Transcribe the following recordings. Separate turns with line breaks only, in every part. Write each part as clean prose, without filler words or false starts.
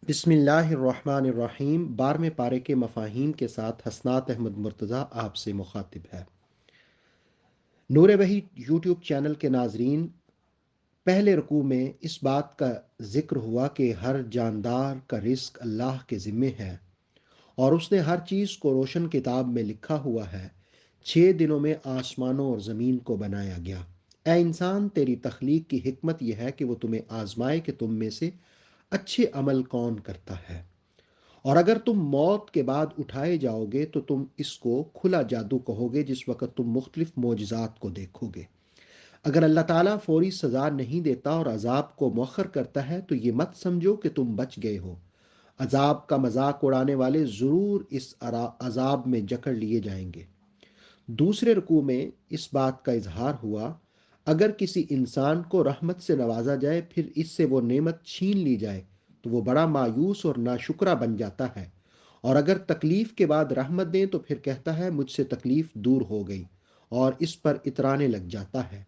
بسم اللہ الرحمن الرحیم 12ویں پارے کے مفاہیم کے ساتھ حسنات احمد مرتضیٰ آپ سے مخاطب ہے۔ نور وحی یوٹیوب چینل کے ناظرین، پہلے رکوع میں اس بات کا ذکر ہوا کہ ہر جاندار کا رزق اللہ کے ذمے ہے اور اس نے ہر چیز کو روشن کتاب میں لکھا ہوا ہے۔ 6 دنوں میں آسمانوں اور زمین کو بنایا گیا۔ اے انسان، تیری تخلیق کی حکمت یہ ہے کہ وہ تمہیں آزمائے کہ تم میں سے اچھے عمل کون کرتا ہے، اور اگر تم موت کے بعد اٹھائے جاؤ گے تو تم اس کو کھلا جادو کہو گے جس وقت تم مختلف معجزات کو دیکھو گے۔ اگر اللہ تعالیٰ فوری سزا نہیں دیتا اور عذاب کو مؤخر کرتا ہے تو یہ مت سمجھو کہ تم بچ گئے ہو۔ عذاب کا مذاق اڑانے والے ضرور اس عذاب میں جکڑ لیے جائیں گے۔ دوسرے رکوع میں اس بات کا اظہار ہوا، اگر کسی انسان کو رحمت سے نوازا جائے پھر اس سے وہ نعمت چھین لی جائے تو وہ بڑا مایوس اور ناشکرا بن جاتا ہے، اور اگر تکلیف کے بعد رحمت دیں تو پھر کہتا ہے مجھ سے تکلیف دور ہو گئی، اور اس پر اترانے لگ جاتا ہے۔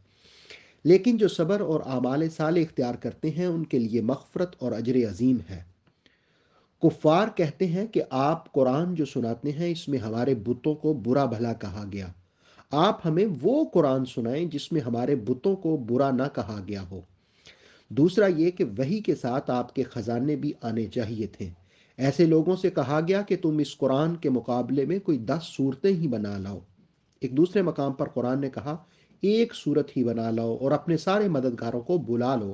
لیکن جو صبر اور اعمال صالح اختیار کرتے ہیں ان کے لیے مغفرت اور اجر عظیم ہے۔ کفار کہتے ہیں کہ آپ قرآن جو سناتے ہیں اس میں ہمارے بتوں کو برا بھلا کہا گیا۔ آپ ہمیں وہ قرآن سنائیں جس میں ہمارے بتوں کو برا نہ کہا گیا ہو۔ دوسرا یہ کہ وحی کے ساتھ آپ کے خزانے بھی آنے چاہیے تھے۔ ایسے لوگوں سے کہا گیا کہ تم اس قرآن کے مقابلے میں کوئی 10 صورتیں ہی بنا لاؤ۔ ایک دوسرے مقام پر قرآن نے کہا ایک صورت ہی بنا لاؤ اور اپنے سارے مددگاروں کو بلا لو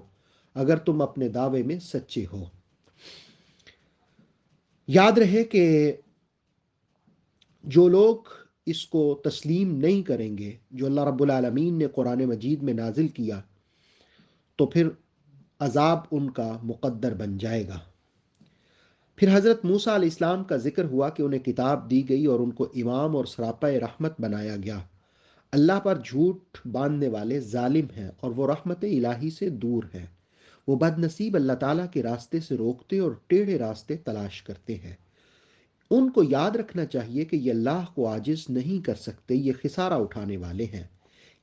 اگر تم اپنے دعوے میں سچے ہو۔ یاد رہے کہ جو لوگ اس کو تسلیم نہیں کریں گے جو اللہ رب العالمین نے قرآن مجید میں نازل کیا، تو پھر عذاب ان کا مقدر بن جائے گا۔ پھر حضرت موسیٰ علیہ السلام کا ذکر ہوا کہ انہیں کتاب دی گئی اور ان کو امام اور سراپا رحمت بنایا گیا۔ اللہ پر جھوٹ باندھنے والے ظالم ہیں اور وہ رحمت الہی سے دور ہیں۔ وہ بد نصیب اللہ تعالیٰ کے راستے سے روکتے اور ٹیڑھے راستے تلاش کرتے ہیں۔ ان کو یاد رکھنا چاہیے کہ یہ اللہ کو عاجز نہیں کر سکتے، یہ خسارہ اٹھانے والے ہیں۔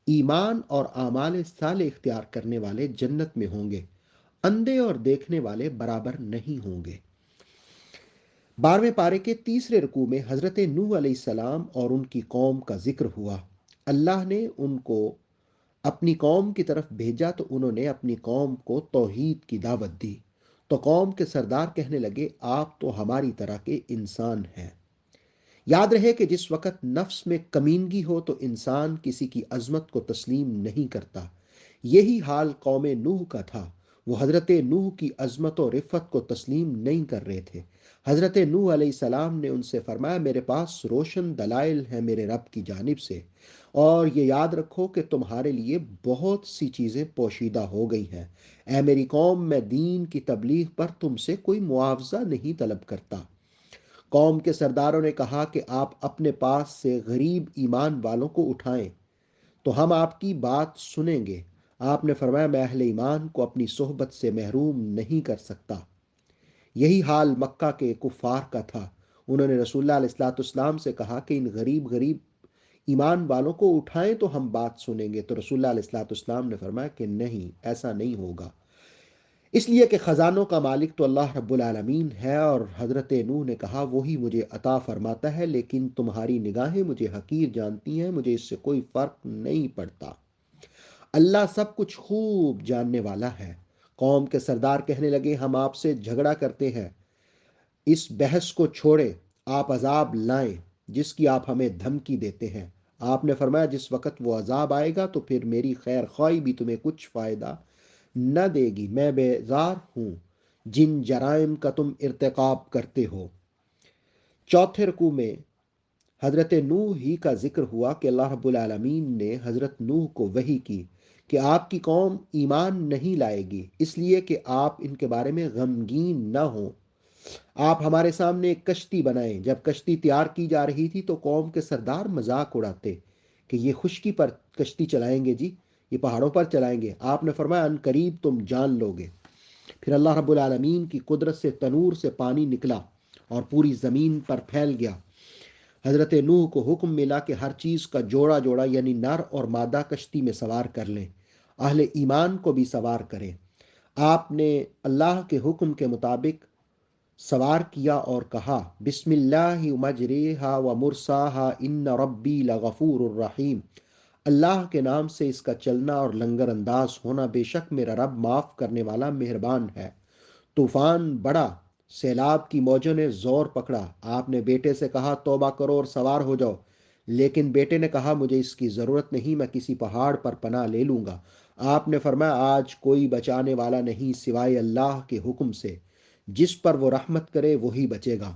ایمان اور اعمال صالح اختیار کرنے والے جنت میں ہوں گے، اندھے اور دیکھنے والے برابر نہیں ہوں گے۔ 12ویں پارے کے تیسرے رکوع میں حضرت نوح علیہ السلام اور ان کی قوم کا ذکر ہوا۔ اللہ نے ان کو اپنی قوم کی طرف بھیجا تو انہوں نے اپنی قوم کو توحید کی دعوت دی، تو قوم کے سردار کہنے لگے آپ تو ہماری طرح کے انسان ہیں۔ یاد رہے کہ جس وقت نفس میں کمینگی ہو تو انسان کسی کی عظمت کو تسلیم نہیں کرتا۔ یہی حال قوم نوح کا تھا، وہ حضرت نوح کی عظمت و رفت کو تسلیم نہیں کر رہے تھے۔ حضرت نوح علیہ السلام نے ان سے فرمایا میرے پاس روشن دلائل ہیں میرے رب کی جانب سے، اور یہ یاد رکھو کہ تمہارے لیے بہت سی چیزیں پوشیدہ ہو گئی ہیں۔ اے میری قوم، میں دین کی تبلیغ پر تم سے کوئی معاوضہ نہیں طلب کرتا۔ قوم کے سرداروں نے کہا کہ آپ اپنے پاس سے غریب ایمان والوں کو اٹھائیں تو ہم آپ کی بات سنیں گے۔ آپ نے فرمایا میں اہل ایمان کو اپنی صحبت سے محروم نہیں کر سکتا۔ یہی حال مکہ کے کفار کا تھا۔ انہوں نے رسول اللہ علیہ السلام سے کہا کہ ان غریب ایمان والوں کو اٹھائیں تو ہم بات سنیں گے، تو رسول اللہ علیہ السلام نے فرمایا کہ نہیں، ایسا نہیں ہوگا، اس لیے کہ خزانوں کا مالک تو اللہ رب العالمین ہے۔ اور حضرت نوح نے کہا وہی مجھے عطا فرماتا ہے، لیکن تمہاری نگاہیں مجھے حقیر جانتی ہیں، مجھے اس سے کوئی فرق نہیں پڑتا۔ اللہ سب کچھ خوب جاننے والا ہے۔ قوم کے سردار کہنے لگے ہم آپ سے جھگڑا کرتے ہیں، اس بحث کو چھوڑیں، آپ عذاب لائیں جس کی آپ ہمیں دھمکی دیتے ہیں۔ آپ نے فرمایا جس وقت وہ عذاب آئے گا تو پھر میری خیر خواہی بھی تمہیں کچھ فائدہ نہ دے گی۔ میں بیزار ہوں جن جرائم کا تم ارتکاب کرتے ہو۔ چوتھے رکوع میں حضرت نوح ہی کا ذکر ہوا کہ اللہ رب العالمین نے حضرت نوح کو وحی کی کہ آپ کی قوم ایمان نہیں لائے گی، اس لیے کہ آپ ان کے بارے میں غمگین نہ ہوں۔ آپ ہمارے سامنے ایک کشتی بنائیں۔ جب کشتی تیار کی جا رہی تھی تو قوم کے سردار مذاق اڑاتے کہ یہ خشکی پر کشتی چلائیں گے جی، یہ پہاڑوں پر چلائیں گے۔ آپ نے فرمایا ان قریب تم جان لو گے۔ پھر اللہ رب العالمین کی قدرت سے تنور سے پانی نکلا اور پوری زمین پر پھیل گیا۔ حضرت نوح کو حکم ملا کہ ہر چیز کا جوڑا جوڑا یعنی نر اور مادہ کشتی میں سوار کر لیں، اہل ایمان کو بھی سوار کریں۔ آپ نے اللہ کے حکم کے مطابق سوار کیا اور کہا بسم اللہ مجریہا و مرساہا ان ربی لغفور الرحیم، اللہ کے نام سے اس کا چلنا اور لنگر انداز ہونا، بے شک میرا رب معاف کرنے والا مہربان ہے۔ طوفان بڑا، سیلاب کی موجوں نے زور پکڑا۔ آپ نے بیٹے سے کہا توبہ کرو اور سوار ہو جاؤ، لیکن بیٹے نے کہا مجھے اس کی ضرورت نہیں، میں کسی پہاڑ پر پناہ لے لوں گا۔ آپ نے فرمایا آج کوئی بچانے والا نہیں سوائے اللہ کے حکم سے، جس پر وہ رحمت کرے وہی بچے گا۔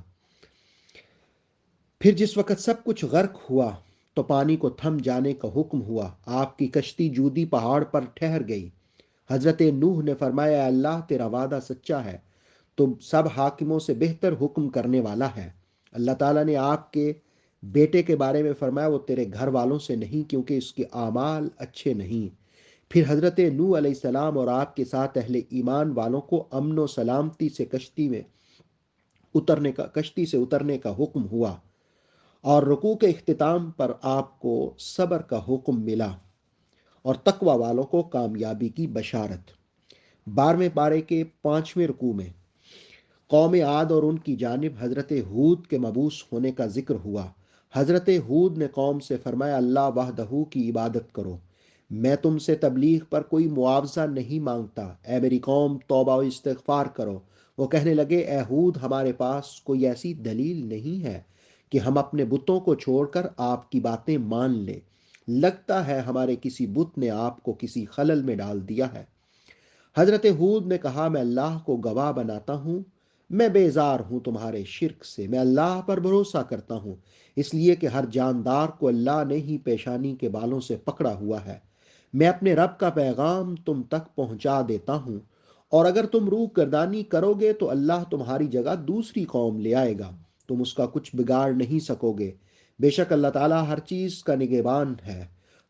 پھر جس وقت سب کچھ غرق ہوا تو پانی کو تھم جانے کا حکم ہوا، آپ کی کشتی جودی پہاڑ پر ٹھہر گئی۔ حضرت نوح نے فرمایا اے اللہ تیرا وعدہ سچا ہے، تو سب حاکموں سے بہتر حکم کرنے والا ہے۔ اللہ تعالیٰ نے آپ کے بیٹے کے بارے میں فرمایا وہ تیرے گھر والوں سے نہیں، کیونکہ اس کے اعمال اچھے نہیں۔ پھر حضرت نوح علیہ السلام اور آپ کے ساتھ اہل ایمان والوں کو امن و سلامتی سے کشتی سے اترنے کا حکم ہوا، اور رکوع کے اختتام پر آپ کو صبر کا حکم ملا اور تقوی والوں کو کامیابی کی بشارت۔ 12ویں پارے کے 5ویں رکوع میں قوم عاد اور ان کی جانب حضرت ہود کے مبعوث ہونے کا ذکر ہوا۔ حضرت ہود نے قوم سے فرمایا اللہ وحدہ کی عبادت کرو، میں تم سے تبلیغ پر کوئی معاوضہ نہیں مانگتا، اے میری قوم توبہ و استغفار کرو۔ وہ کہنے لگے اے ہود ہمارے پاس کوئی ایسی دلیل نہیں ہے کہ ہم اپنے بتوں کو چھوڑ کر آپ کی باتیں مان لیں، لگتا ہے ہمارے کسی بت نے آپ کو کسی خلل میں ڈال دیا ہے۔ حضرت ہود نے کہا میں اللہ کو گواہ بناتا ہوں، میں بیزار ہوں تمہارے شرک سے، میں اللہ پر بھروسہ کرتا ہوں، اس لیے کہ ہر جاندار کو اللہ نے ہی پیشانی کے بالوں سے پکڑا ہوا ہے۔ میں اپنے رب کا پیغام تم تک پہنچا دیتا ہوں، اور اگر تم روح گردانی کرو گے تو اللہ تمہاری جگہ دوسری قوم لے آئے گا، تم اس کا کچھ بگاڑ نہیں سکو گے، بے شک اللہ تعالیٰ ہر چیز کا نگہبان ہے۔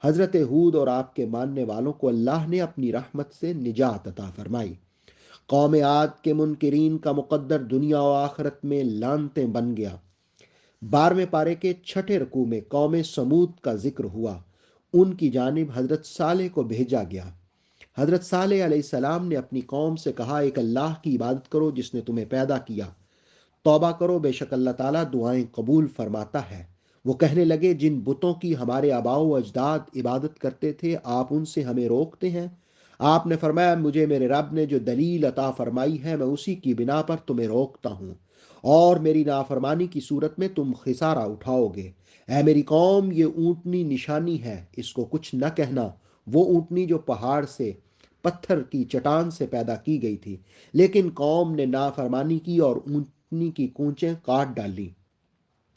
حضرت ہود اور آپ کے ماننے والوں کو اللہ نے اپنی رحمت سے نجات عطا فرمائی۔ قوم عاد کے منکرین کا مقدر دنیا و آخرت میں لعنتیں بن گیا۔ 12ویں پارے کے 6 رکوع میں قوم سمود کا ذکر ہوا، ان کی جانب حضرت صالح کو بھیجا گیا۔ حضرت صالح علیہ السلام نے اپنی قوم سے کہا ایک اللہ کی عبادت کرو جس نے تمہیں پیدا کیا، توبہ کرو بے شک اللہ تعالیٰ دعائیں قبول فرماتا ہے۔ وہ کہنے لگے جن بتوں کی ہمارے آباء و اجداد عبادت کرتے تھے آپ ان سے ہمیں روکتے ہیں؟ آپ نے فرمایا مجھے میرے رب نے جو دلیل عطا فرمائی ہے میں اسی کی بنا پر تمہیں روکتا ہوں، اور میری نافرمانی کی صورت میں تم خسارہ اٹھاؤ گے۔ اے میری قوم یہ اونٹنی نشانی ہے، اس کو کچھ نہ کہنا، وہ اونٹنی جو پہاڑ سے پتھر کی چٹان سے پیدا کی گئی تھی، لیکن قوم نے نافرمانی کی اور اونٹنی کی کونچیں کاٹ ڈالی۔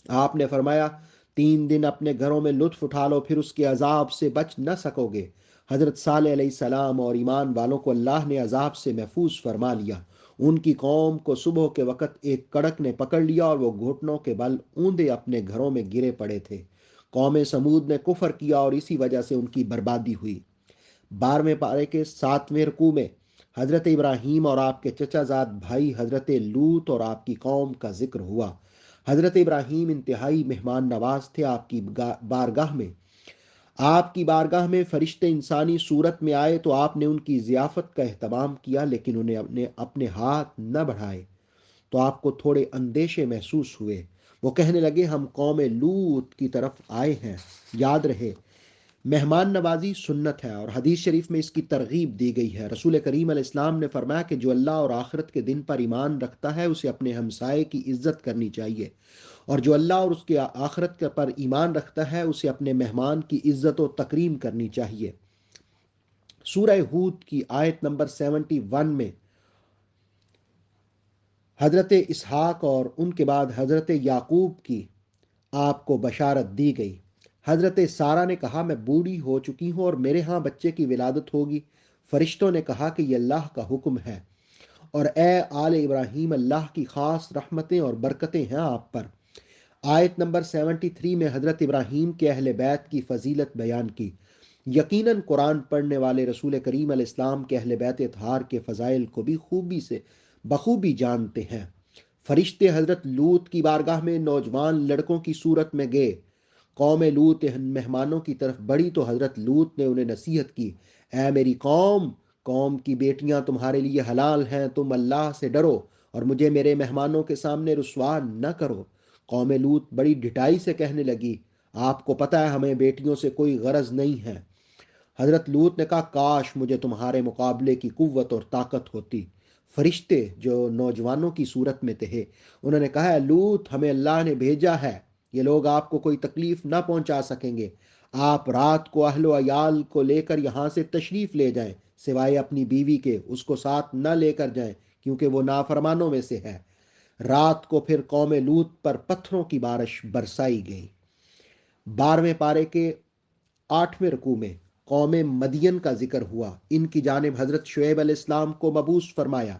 آپ نے فرمایا 3 دن اپنے گھروں میں لطف اٹھا لو، پھر اس کے عذاب سے بچ نہ سکو گے۔ حضرت صالح علیہ السلام اور ایمان والوں کو اللہ نے عذاب سے محفوظ فرما لیا۔ ان کی قوم کو صبح کے وقت ایک کڑک نے پکڑ لیا اور وہ گھٹنوں کے بل اوندے اپنے گھروں میں گرے پڑے تھے۔ قوم سمود نے کفر کیا اور اسی وجہ سے ان کی بربادی ہوئی۔ 12ویں پارے کے 7ویں رکوع میں حضرت ابراہیم اور آپ کے چچا زاد بھائی حضرت لوط اور آپ کی قوم کا ذکر ہوا۔ حضرت ابراہیم انتہائی مہمان نواز تھے۔ آپ کی بارگاہ میں فرشتے انسانی صورت میں آئے تو آپ نے ان کی ضیافت کا اہتمام کیا، لیکن انہیں اپنے ہاتھ نہ بڑھائے تو آپ کو تھوڑے اندیشے محسوس ہوئے۔ وہ کہنے لگے ہم قوم لوط کی طرف آئے ہیں۔ یاد رہے مہمان نوازی سنت ہے، اور حدیث شریف میں اس کی ترغیب دی گئی ہے۔ رسول کریم علیہ السلام نے فرمایا کہ جو اللہ اور آخرت کے دن پر ایمان رکھتا ہے اسے اپنے ہمسائے کی عزت کرنی چاہیے، اور جو اللہ اور اس کے آخرت پر ایمان رکھتا ہے اسے اپنے مہمان کی عزت و تکریم کرنی چاہیے۔ سورہ ہود کی آیت نمبر 71 میں حضرت اسحاق اور ان کے بعد حضرت یعقوب کی آپ کو بشارت دی گئی۔ حضرت سارہ نے کہا میں بوڑھی ہو چکی ہوں اور میرے ہاں بچے کی ولادت ہوگی۔ فرشتوں نے کہا کہ یہ اللہ کا حکم ہے، اور اے آل ابراہیم اللہ کی خاص رحمتیں اور برکتیں ہیں آپ پر۔ آیت نمبر 73 میں حضرت ابراہیم کے اہل بیت کی فضیلت بیان کی۔ یقیناً قرآن پڑھنے والے رسول کریم علیہ السلام کے اہل بیت اطہار کے فضائل کو بھی بخوبی جانتے ہیں۔ فرشتے حضرت لوط کی بارگاہ میں نوجوان لڑکوں کی صورت میں گئے۔ قوم لوط مہمانوں کی طرف بڑھی تو حضرت لوط نے انہیں نصیحت کی، اے میری قوم کی بیٹیاں تمہارے لیے حلال ہیں، تم اللہ سے ڈرو اور مجھے میرے مہمانوں کے سامنے رسوا نہ کرو۔ قوم لوط بڑی ڈھٹائی سے کہنے لگی، آپ کو پتہ ہے ہمیں بیٹیوں سے کوئی غرض نہیں ہے۔ حضرت لوط نے کہا، کاش مجھے تمہارے مقابلے کی قوت اور طاقت ہوتی۔ فرشتے جو نوجوانوں کی صورت میں تھے، انہوں نے کہا، لوط ہمیں اللہ نے بھیجا ہے، یہ لوگ آپ کو کوئی تکلیف نہ پہنچا سکیں گے۔ آپ رات کو اہل و عیال کو لے کر یہاں سے تشریف لے جائیں، سوائے اپنی بیوی کے، اس کو ساتھ نہ لے کر جائیں کیونکہ وہ نافرمانوں میں سے ہے۔ رات کو پھر قوم لوط پر پتھروں کی بارش برسائی گئی۔ 12ویں پارے کے 8ویں رکوع میں قوم مدین کا ذکر ہوا۔ ان کی جانب حضرت شعیب علیہ السلام کو مبعوث فرمایا۔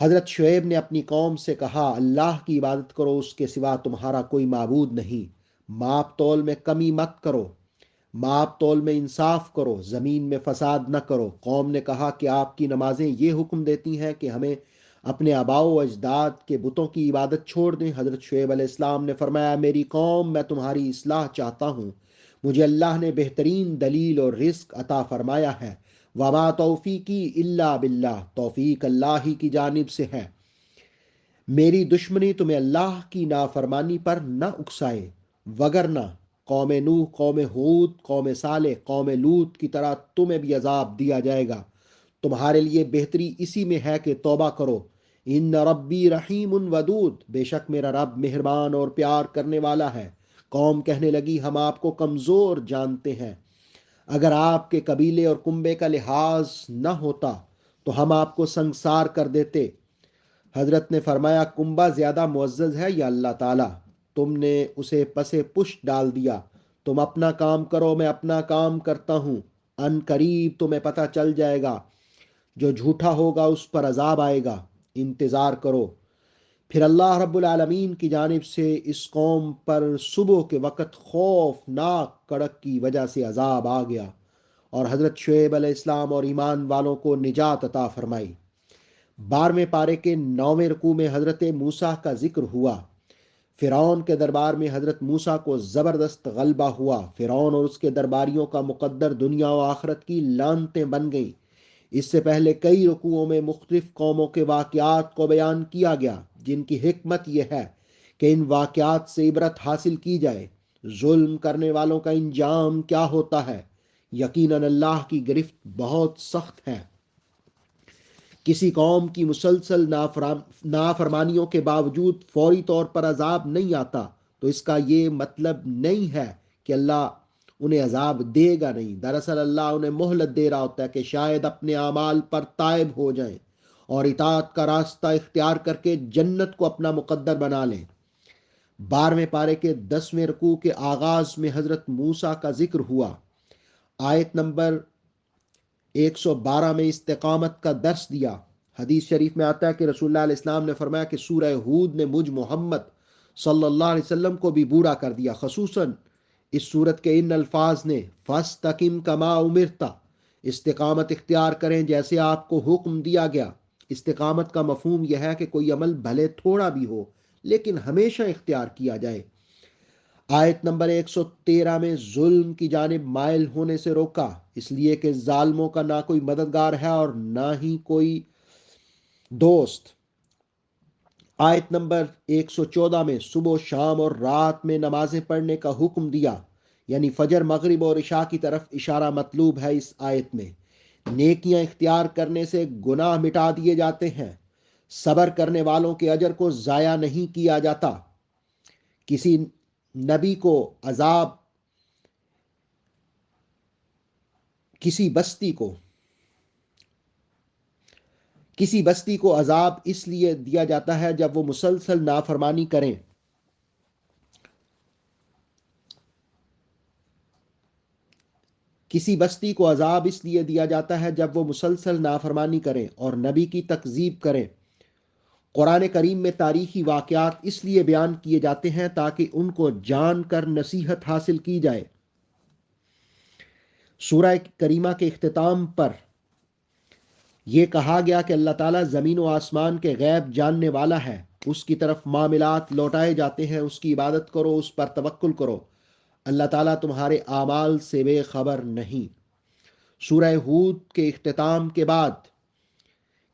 حضرت شعیب نے اپنی قوم سے کہا، اللہ کی عبادت کرو، اس کے سوا تمہارا کوئی معبود نہیں۔ ماپ تول میں کمی مت کرو، ماپ تول میں انصاف کرو، زمین میں فساد نہ کرو۔ قوم نے کہا کہ آپ کی نمازیں یہ حکم دیتی ہیں کہ ہمیں اپنے آباء و اجداد کے بتوں کی عبادت چھوڑ دیں۔ حضرت شعیب علیہ السلام نے فرمایا، میری قوم، میں تمہاری اصلاح چاہتا ہوں، مجھے اللہ نے بہترین دلیل اور رزق عطا فرمایا ہے۔ وما توفیقی الا باللہ، توفیق اللہ ہی کی جانب سے ہے۔ میری دشمنی تمہیں اللہ کی نافرمانی پر نہ اکسائے، وگرنہ قوم نوح، قوم ہود، قوم صالح، قوم لوط کی طرح تمہیں بھی عذاب دیا جائے گا۔ تمہارے لیے بہتری اسی میں ہے کہ توبہ کرو۔ ان ربی رحیم ودود، بے شک میرا رب مہربان اور پیار کرنے والا ہے۔ قوم کہنے لگی، ہم آپ کو کمزور جانتے ہیں، اگر آپ کے قبیلے اور کنبے کا لحاظ نہ ہوتا تو ہم آپ کو سنگسار کر دیتے۔ حضرت نے فرمایا، کنبہ زیادہ معزز ہے یا اللہ تعالیٰ؟ تم نے اسے پسے پشت ڈال دیا۔ تم اپنا کام کرو، میں اپنا کام کرتا ہوں، ان قریب تمہیں پتہ چل جائے گا۔ جو جھوٹا ہوگا اس پر عذاب آئے گا، انتظار کرو۔ پھر اللہ رب العالمین کی جانب سے اس قوم پر صبح کے وقت خوفناک کڑک کی وجہ سے عذاب آ گیا، اور حضرت شعیب علیہ السلام اور ایمان والوں کو نجات عطا فرمائی۔ 12ویں پارے کے 9ویں رکوع میں حضرت موسیٰ کا ذکر ہوا۔ فرعون کے دربار میں حضرت موسیٰ کو زبردست غلبہ ہوا۔ فرعون اور اس کے درباریوں کا مقدر دنیا و آخرت کی لعنتیں بن گئیں۔ اس سے پہلے کئی رکوعوں میں مختلف قوموں کے واقعات کو بیان کیا گیا، جن کی حکمت یہ ہے کہ ان واقعات سے عبرت حاصل کی جائے۔ ظلم کرنے والوں کا انجام کیا ہوتا ہے؟ یقیناً اللہ کی گرفت بہت سخت ہے۔ کسی قوم کی مسلسل نافرمانیوں کے باوجود فوری طور پر عذاب نہیں آتا تو اس کا یہ مطلب نہیں ہے کہ اللہ انہیں عذاب دے گا نہیں۔ دراصل اللہ انہیں مہلت دے رہا ہوتا ہے کہ شاید اپنے اعمال پر تائب ہو جائیں اور اطاعت کا راستہ اختیار کر کے جنت کو اپنا مقدر بنا لیں۔ 12ویں پارے کے 10ویں رکوع کے آغاز میں حضرت موسیٰ کا ذکر ہوا۔ آیت نمبر 112 میں استقامت کا درس دیا۔ حدیث شریف میں آتا ہے کہ رسول اللہ علیہ السلام نے فرمایا کہ سورہ ہود نے مجھ محمد صلی اللہ علیہ وسلم کو بھی بوڑھا کر دیا، خصوصاً اس صورت کے ان الفاظ نے، فَاسْتَقِمْ كَمَا أُمِرْتَ، استقامت اختیار کریں جیسے آپ کو حکم دیا گیا۔ استقامت کا مفہوم یہ ہے کہ کوئی عمل بھلے تھوڑا بھی ہو لیکن ہمیشہ اختیار کیا جائے۔ آیت نمبر 113 میں ظلم کی جانب مائل ہونے سے روکا، اس لیے کہ ظالموں کا نہ کوئی مددگار ہے اور نہ ہی کوئی دوست۔ آیت نمبر 114 میں صبح و شام اور رات میں نمازیں پڑھنے کا حکم دیا، یعنی فجر، مغرب اور عشاء کی طرف اشارہ مطلوب ہے اس آیت میں۔ نیکیاں اختیار کرنے سے گناہ مٹا دیے جاتے ہیں، صبر کرنے والوں کے اجر کو ضائع نہیں کیا جاتا۔ کسی نبی کو عذاب، کسی بستی کو عذاب اس لیے دیا جاتا ہے جب وہ مسلسل نافرمانی کریں۔ کسی بستی کو عذاب اس لیے دیا جاتا ہے جب وہ مسلسل نافرمانی کریں اور نبی کی تکذیب کریں۔ قرآن کریم میں تاریخی واقعات اس لیے بیان کیے جاتے ہیں تاکہ ان کو جان کر نصیحت حاصل کی جائے۔ سورہ کریمہ کے اختتام پر یہ کہا گیا کہ اللہ تعالیٰ زمین و آسمان کے غیب جاننے والا ہے، اس کی طرف معاملات لوٹائے جاتے ہیں، اس کی عبادت کرو، اس پر توکل کرو، اللہ تعالیٰ تمہارے اعمال سے بے خبر نہیں۔ سورہ ہود کے اختتام کے بعد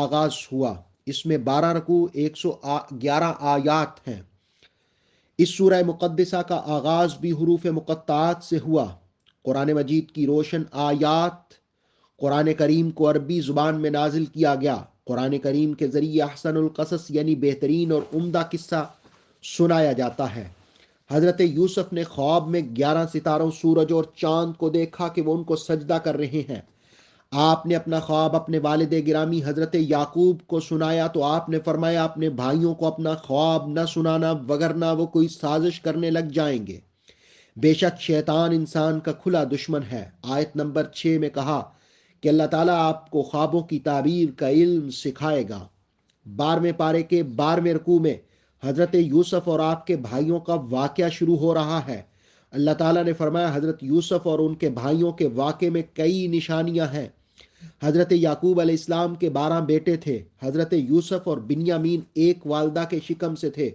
آغاز ہوا۔ اس میں 12 رکوع 111 آیات ہیں۔ اس سورہ مقدسہ کا آغاز بھی حروف مقطعات سے ہوا۔ قرآن مجید کی روشن آیات قرآن کریم کو عربی زبان میں نازل کیا گیا۔ قرآن کریم کے ذریعے احسن القصص یعنی بہترین اور عمدہ قصہ سنایا جاتا ہے۔ حضرت یوسف نے خواب میں 11 ستاروں، سورج اور چاند کو دیکھا کہ وہ ان کو سجدہ کر رہے ہیں۔ آپ نے اپنا خواب اپنے والد گرامی حضرت یعقوب کو سنایا تو آپ نے فرمایا اپنے بھائیوں کو اپنا خواب نہ سنانا وگرنہ وہ کوئی سازش کرنے لگ جائیں گے۔ بے شک شیطان انسان کا کھلا دشمن ہے۔ آیت نمبر 6 میں کہا کہ اللہ تعالیٰ آپ کو خوابوں کی تعبیر کا علم سکھائے گا۔ 12ویں پارے کے 12ویں رکوع میں حضرت یوسف اور آپ کے بھائیوں کا واقعہ شروع ہو رہا ہے۔ اللہ تعالیٰ نے فرمایا حضرت یوسف اور ان کے بھائیوں کے واقعے میں کئی نشانیاں ہیں۔ حضرت یعقوب علیہ السلام کے 12 بیٹے تھے۔ حضرت یوسف اور بنیامین ایک والدہ کے شکم سے تھے،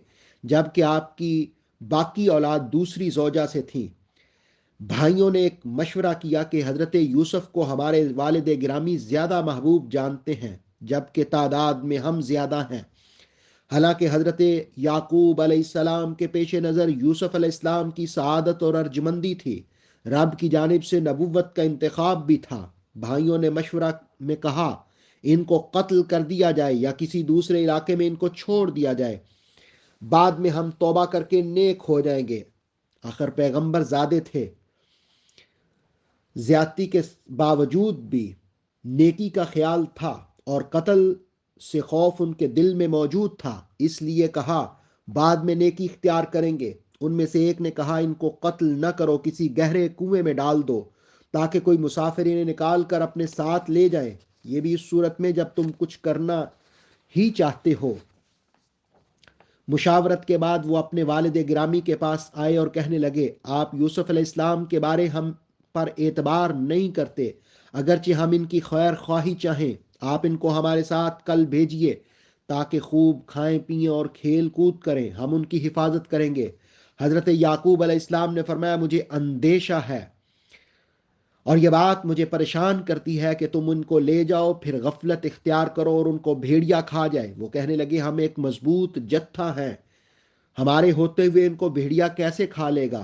جبکہ آپ کی باقی اولاد دوسری زوجہ سے تھی۔ بھائیوں نے ایک مشورہ کیا کہ حضرت یوسف کو ہمارے والد گرامی زیادہ محبوب جانتے ہیں، جبکہ تعداد میں ہم زیادہ ہیں۔ حالانکہ حضرت یعقوب علیہ السلام کے پیش نظر یوسف علیہ السلام کی سعادت اور ارجمندی تھی، رب کی جانب سے نبوت کا انتخاب بھی تھا۔ بھائیوں نے مشورہ میں کہا ان کو قتل کر دیا جائے یا کسی دوسرے علاقے میں ان کو چھوڑ دیا جائے، بعد میں ہم توبہ کر کے نیک ہو جائیں گے۔ آخر پیغمبر زادے تھے، زیادتی کے باوجود بھی نیکی کا خیال تھا اور قتل سے خوف ان کے دل میں موجود تھا، اس لیے کہا بعد میں نیکی اختیار کریں گے۔ ان میں سے ایک نے کہا ان کو قتل نہ کرو، کسی گہرے کنویں میں ڈال دو تاکہ کوئی مسافر انہیں نکال کر اپنے ساتھ لے جائے، یہ بھی اس صورت میں جب تم کچھ کرنا ہی چاہتے ہو۔ مشاورت کے بعد وہ اپنے والد گرامی کے پاس آئے اور کہنے لگے آپ یوسف علیہ السلام کے بارے ہم پر اعتبار نہیں کرتے، اگرچہ ہم ان کی خیر خواہی چاہیں، آپ ان کو ہمارے ساتھ کل بھیجیے تاکہ خوب کھائیں پئیں اور کھیل کود کریں، ہم ان کی حفاظت کریں گے۔ حضرت یعقوب علیہ السلام نے فرمایا مجھے اندیشہ ہے اور یہ بات مجھے پریشان کرتی ہے کہ تم ان کو لے جاؤ پھر غفلت اختیار کرو اور ان کو بھیڑیا کھا جائے۔ وہ کہنے لگے ہم ایک مضبوط جتھا ہیں، ہمارے ہوتے ہوئے ان کو بھیڑیا کیسے کھا لے گا۔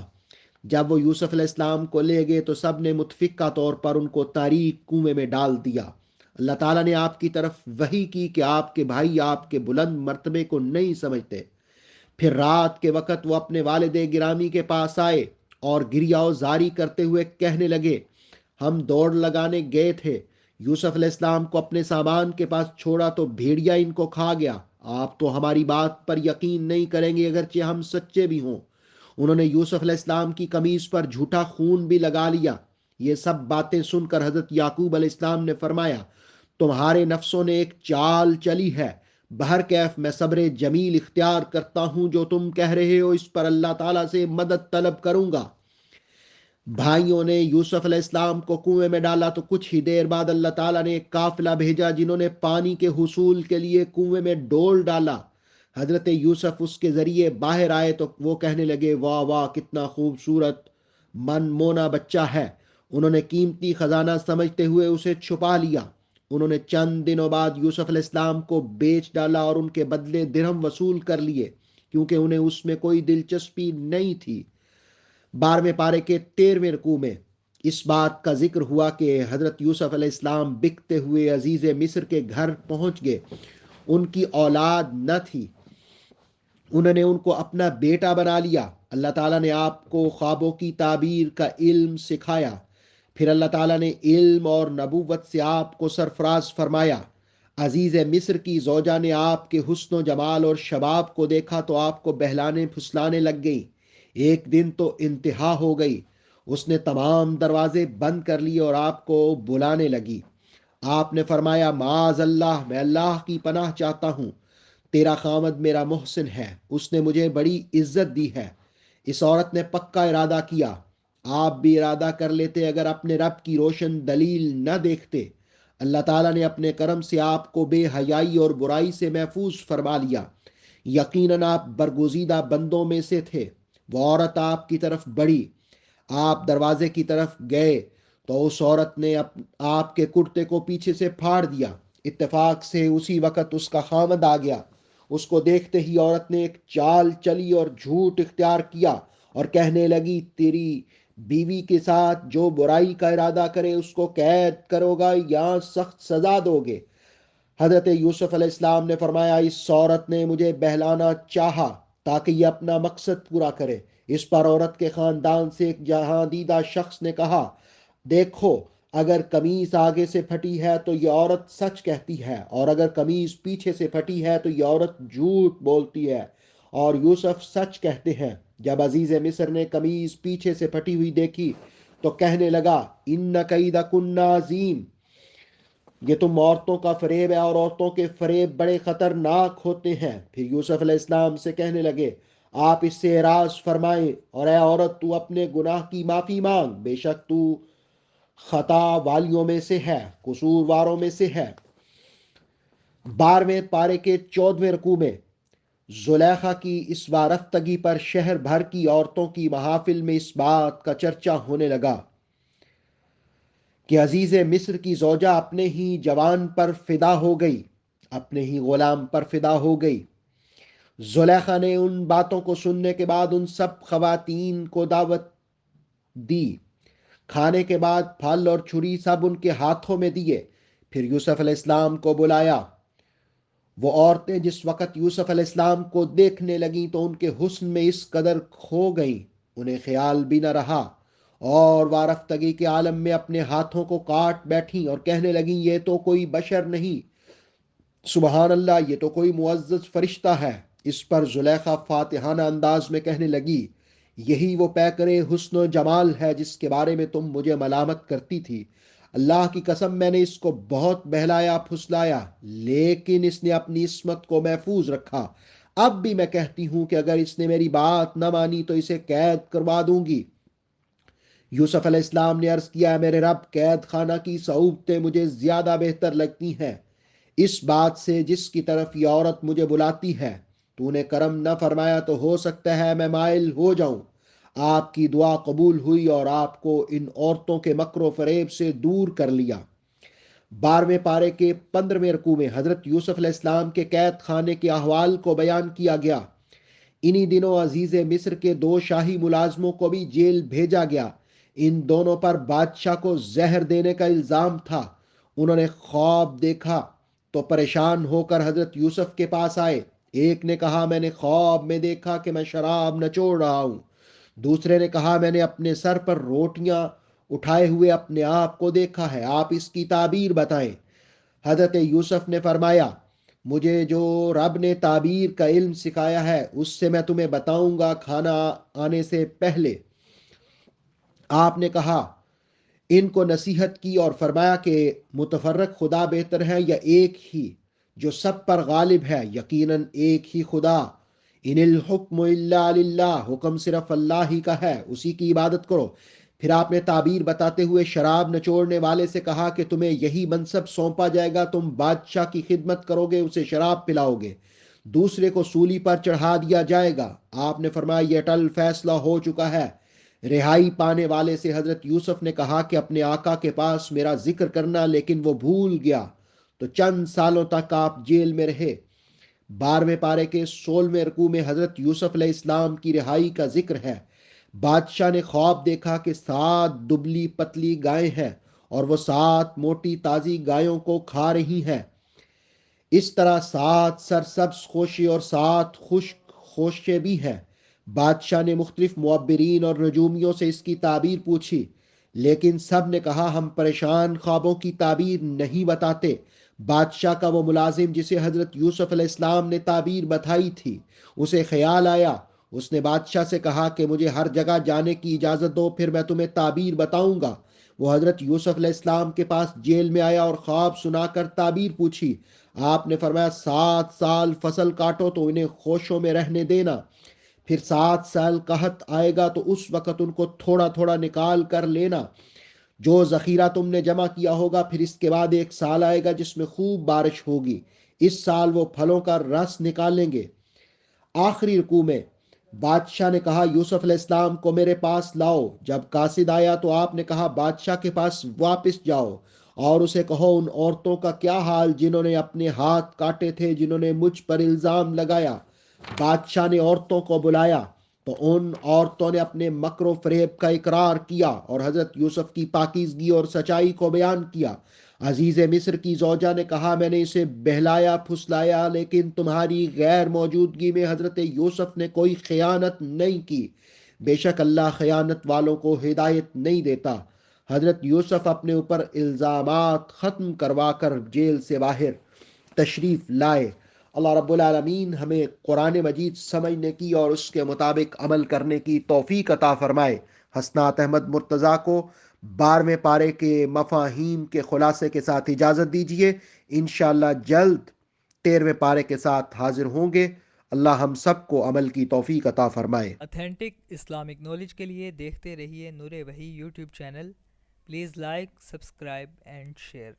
جب وہ یوسف علیہ السلام کو لے گئے تو سب نے متفقہ طور پر ان کو تاریک کنویں میں ڈال دیا۔ اللہ تعالیٰ نے آپ کی طرف وحی کی کہ آپ کے بھائی آپ کے بلند مرتبے کو نہیں سمجھتے۔ پھر رات کے وقت وہ اپنے والد گرامی کے پاس آئے اور گریہ زاری کرتے ہوئے کہنے لگے ہم دوڑ لگانے گئے تھے، یوسف علیہ السلام کو اپنے سامان کے پاس چھوڑا تو بھیڑیا ان کو کھا گیا۔ آپ تو ہماری بات پر یقین نہیں کریں گے اگرچہ ہم سچے بھی ہوں۔ انہوں نے یوسف علیہ السلام کی قمیص پر جھوٹا خون بھی لگا لیا۔ یہ سب باتیں سن کر حضرت یعقوب علیہ السلام نے فرمایا تمہارے نفسوں نے ایک چال چلی ہے، بہرکیف میں صبر جمیل اختیار کرتا ہوں، جو تم کہہ رہے ہو اس پر اللہ تعالیٰ سے مدد طلب کروں گا۔ بھائیوں نے یوسف علیہ السلام کو کنویں میں ڈالا تو کچھ ہی دیر بعد اللہ تعالیٰ نے ایک قافلہ بھیجا جنہوں نے پانی کے حصول کے لیے کنویں میں ڈول ڈالا۔ حضرت یوسف اس کے ذریعے باہر آئے تو وہ کہنے لگے واہ واہ کتنا خوبصورت من مونا بچہ ہے۔ انہوں نے قیمتی خزانہ سمجھتے ہوئے اسے چھپا لیا۔ انہوں نے چند دنوں بعد یوسف علیہ السلام کو بیچ ڈالا اور ان کے بدلے درہم وصول کر لیے، کیونکہ انہیں اس میں کوئی دلچسپی نہیں تھی۔ 12ویں پارے کے 13ویں رکوع میں اس بات کا ذکر ہوا کہ حضرت یوسف علیہ السلام بکتے ہوئے عزیز مصر کے گھر پہنچ گئے۔ ان کی اولاد نہ تھی، انہوں نے ان کو اپنا بیٹا بنا لیا۔ اللہ تعالیٰ نے آپ کو خوابوں کی تعبیر کا علم سکھایا، پھر اللہ تعالیٰ نے علم اور نبوت سے آپ کو سرفراز فرمایا۔ عزیز مصر کی زوجہ نے آپ کے حسن و جمال اور شباب کو دیکھا تو آپ کو بہلانے پھسلانے لگ گئی۔ ایک دن تو انتہا ہو گئی، اس نے تمام دروازے بند کر لیے اور آپ کو بلانے لگی۔ آپ نے فرمایا معاذ اللہ، میں اللہ کی پناہ چاہتا ہوں، تیرا خامد میرا محسن ہے، اس نے مجھے بڑی عزت دی ہے۔ اس عورت نے پکا ارادہ کیا، آپ بھی ارادہ کر لیتے اگر اپنے رب کی روشن دلیل نہ دیکھتے۔ اللہ تعالیٰ نے اپنے کرم سے آپ کو بے حیائی اور برائی سے محفوظ فرما لیا۔ یقیناً آپ برگزیدہ بندوں میں سے تھے۔ وہ عورت آپ کی طرف بڑھی، آپ دروازے کی طرف گئے تو اس عورت نے آپ کے کرتے کو پیچھے سے پھاڑ دیا۔ اتفاق سے اسی وقت اس کا خامد آ گیا۔ اس کو دیکھتے ہی عورت نے ایک چال چلی اور جھوٹ اختیار کیا اور کہنے لگی، تیری بیوی کے ساتھ جو برائی کا ارادہ کرے اس کو قید کرو گا یا سخت سزا دو گے؟ حضرت یوسف علیہ السلام نے فرمایا، اس عورت نے مجھے بہلانا چاہا تاکہ یہ اپنا مقصد پورا کرے۔ اس پر عورت کے خاندان سے ایک جہاں دیدہ شخص نے کہا، دیکھو، اگر قمیص آگے سے پھٹی ہے تو یہ عورت سچ کہتی ہے، اور اگر قمیص پیچھے سے پھٹی ہے تو یہ عورت جھوٹ بولتی ہے، اور یوسف سچ کہتے ہیں۔ جب عزیز مصر نے قمیص پیچھے سے پھٹی ہوئی دیکھی تو کہنے لگا، ان کیدکن عظیم، یہ تم عورتوں کا فریب ہے اور عورتوں کے فریب بڑے خطرناک ہوتے ہیں۔ پھر یوسف علیہ السلام سے کہنے لگے، آپ اس سے اعراض فرمائیں، اور اے عورت، تو اپنے گناہ کی معافی مانگ، بے شک تو خطا والیوں میں سے ہے، قصور واروں میں سے ہے۔ 12ویں پارے کے 14ویں رکوع میں زلیخا کی اس وارفتگی پر شہر بھر کی عورتوں کی محافل میں اس بات کا چرچا ہونے لگا کہ عزیز مصر کی زوجہ اپنے ہی جوان پر فدا ہو گئی، اپنے ہی غلام پر فدا ہو گئی۔ زلیخا نے ان باتوں کو سننے کے بعد ان سب خواتین کو دعوت دی۔ کھانے کے بعد پھل اور چھری سب ان کے ہاتھوں میں دیے۔ پھر یوسف علیہ السلام کو بلایا۔ وہ عورتیں جس وقت یوسف علیہ السلام کو دیکھنے لگیں تو ان کے حسن میں اس قدر کھو گئیں، انہیں خیال بھی نہ رہا، اور وارفتگی کے عالم میں اپنے ہاتھوں کو کاٹ بیٹھیں اور کہنے لگیں، یہ تو کوئی بشر نہیں، سبحان اللہ، یہ تو کوئی معزز فرشتہ ہے۔ اس پر زلیخا فاتحانہ انداز میں کہنے لگی، یہی وہ پیکرے حسن و جمال ہے جس کے بارے میں تم مجھے ملامت کرتی تھی۔ اللہ کی قسم، میں نے اس کو بہت بہلایا پھسلایا، لیکن اس نے اپنی عصمت کو محفوظ رکھا۔ اب بھی میں کہتی ہوں کہ اگر اس نے میری بات نہ مانی تو اسے قید کروا دوں گی۔ یوسف علیہ السلام نے عرض کیا، میرے رب، قید خانہ کی صعوبتیں مجھے زیادہ بہتر لگتی ہیں اس بات سے جس کی طرف یہ عورت مجھے بلاتی ہے۔ تو نے کرم نہ فرمایا تو ہو سکتا ہے میں مائل ہو جاؤں۔ آپ کی دعا قبول ہوئی اور آپ کو ان عورتوں کے مکر و فریب سے دور کر لیا۔ 12ویں پارے کے 15ویں رکوع میں حضرت یوسف علیہ السلام کے قید خانے کے احوال کو بیان کیا گیا۔ انہی دنوں عزیز مصر کے 2 شاہی ملازموں کو بھی جیل بھیجا گیا۔ ان دونوں پر بادشاہ کو زہر دینے کا الزام تھا۔ انہوں نے خواب دیکھا تو پریشان ہو کر حضرت یوسف کے پاس آئے۔ ایک نے کہا، میں نے خواب میں دیکھا کہ میں شراب نچوڑ رہا ہوں۔ دوسرے نے کہا، میں نے اپنے سر پر روٹیاں اٹھائے ہوئے اپنے آپ کو دیکھا ہے، آپ اس کی تعبیر بتائیں۔ حضرت یوسف نے فرمایا، مجھے جو رب نے تعبیر کا علم سکھایا ہے اس سے میں تمہیں بتاؤں گا کھانا آنے سے پہلے۔ آپ نے کہا، ان کو نصیحت کی اور فرمایا کہ متفرق خدا بہتر ہے یا ایک ہی جو سب پر غالب ہے؟ یقیناً ایک ہی خدا۔ ان الحکم الا للہ، حکم صرف اللہ ہی کا ہے، اسی کی عبادت کرو۔ پھر آپ نے تعبیر بتاتے ہوئے شراب نچوڑنے والے سے کہا کہ تمہیں یہی منصب سونپا جائے گا، تم بادشاہ کی خدمت کرو گے، اسے شراب پلاؤ گے۔ دوسرے کو سولی پر چڑھا دیا جائے گا۔ آپ نے فرمایا، یہ اٹل فیصلہ ہو چکا ہے۔ رہائی پانے والے سے حضرت یوسف نے کہا کہ اپنے آقا کے پاس میرا ذکر کرنا، لیکن وہ بھول گیا، تو چند سالوں تک آپ جیل میں رہے۔ 12ویں پارے کے 16ویں رکوع میں حضرت یوسف علیہ السلام کی رہائی کا ذکر ہے۔ بادشاہ نے خواب دیکھا کہ 7 دبلی پتلی گائیں ہیں اور وہ 7 موٹی تازی گایوں کو کھا رہی ہیں۔ اس طرح 7 سرسبز خوشے اور 7 خشک خوشے بھی ہیں۔ بادشاہ نے مختلف معبرین اور نجومیوں سے اس کی تعبیر پوچھی، لیکن سب نے کہا، ہم پریشان خوابوں کی تعبیر نہیں بتاتے۔ بادشاہ کا وہ ملازم جسے حضرت یوسف علیہ السلام نے تعبیر بتائی تھی، اسے خیال آیا۔ اس نے بادشاہ سے کہا کہ مجھے ہر جگہ جانے کی اجازت دو، پھر میں تمہیں تعبیر بتاؤں گا۔ وہ حضرت یوسف علیہ السلام کے پاس جیل میں آیا اور خواب سنا کر تعبیر پوچھی۔ آپ نے فرمایا، 7 سال فصل کاٹو تو انہیں خوشوں میں رہنے دینا، پھر 7 سال قحط آئے گا تو اس وقت ان کو تھوڑا تھوڑا نکال کر لینا، جو ذخیرہ تم نے جمع کیا ہوگا۔ پھر اس کے بعد 1 سال آئے گا جس میں خوب بارش ہوگی، اس سال وہ پھلوں کا رس نکالیں گے۔ آخری رکوع میں بادشاہ نے کہا یوسف علیہ السلام کو میرے پاس لاؤ. جب قاصد آیا تو آپ نے کہا بادشاہ کے پاس واپس جاؤ اور اسے کہو ان عورتوں کا کیا حال جنہوں نے اپنے ہاتھ کاٹے تھے، جنہوں نے مجھ پر الزام لگایا. بادشاہ نے عورتوں کو بلایا تو ان عورتوں نے اپنے مکر و فریب کا اقرار کیا اور حضرت یوسف کی پاکیزگی اور سچائی کو بیان کیا. عزیز مصر کی زوجہ نے کہا میں نے اسے بہلایا پھسلایا، لیکن تمہاری غیر موجودگی میں حضرت یوسف نے کوئی خیانت نہیں کی. بے شک اللہ خیانت والوں کو ہدایت نہیں دیتا. حضرت یوسف اپنے اوپر الزامات ختم کروا کر جیل سے باہر تشریف لائے. اللہ رب العالمین ہمیں قرآن مجید سمجھنے کی اور اس کے مطابق عمل کرنے کی توفیق عطا فرمائے. حسنات احمد مرتضیٰ کو 12ویں پارے کے مفاہیم کے خلاصے کے ساتھ اجازت دیجیے. انشاءاللہ جلد 13ویں پارے کے ساتھ حاضر ہوں گے. اللہ ہم سب کو عمل کی توفیق عطا فرمائے.
اتھینٹک اسلامک نالج کے لیے دیکھتے رہیے نور وحی YouTube channel. Please like, subscribe and share.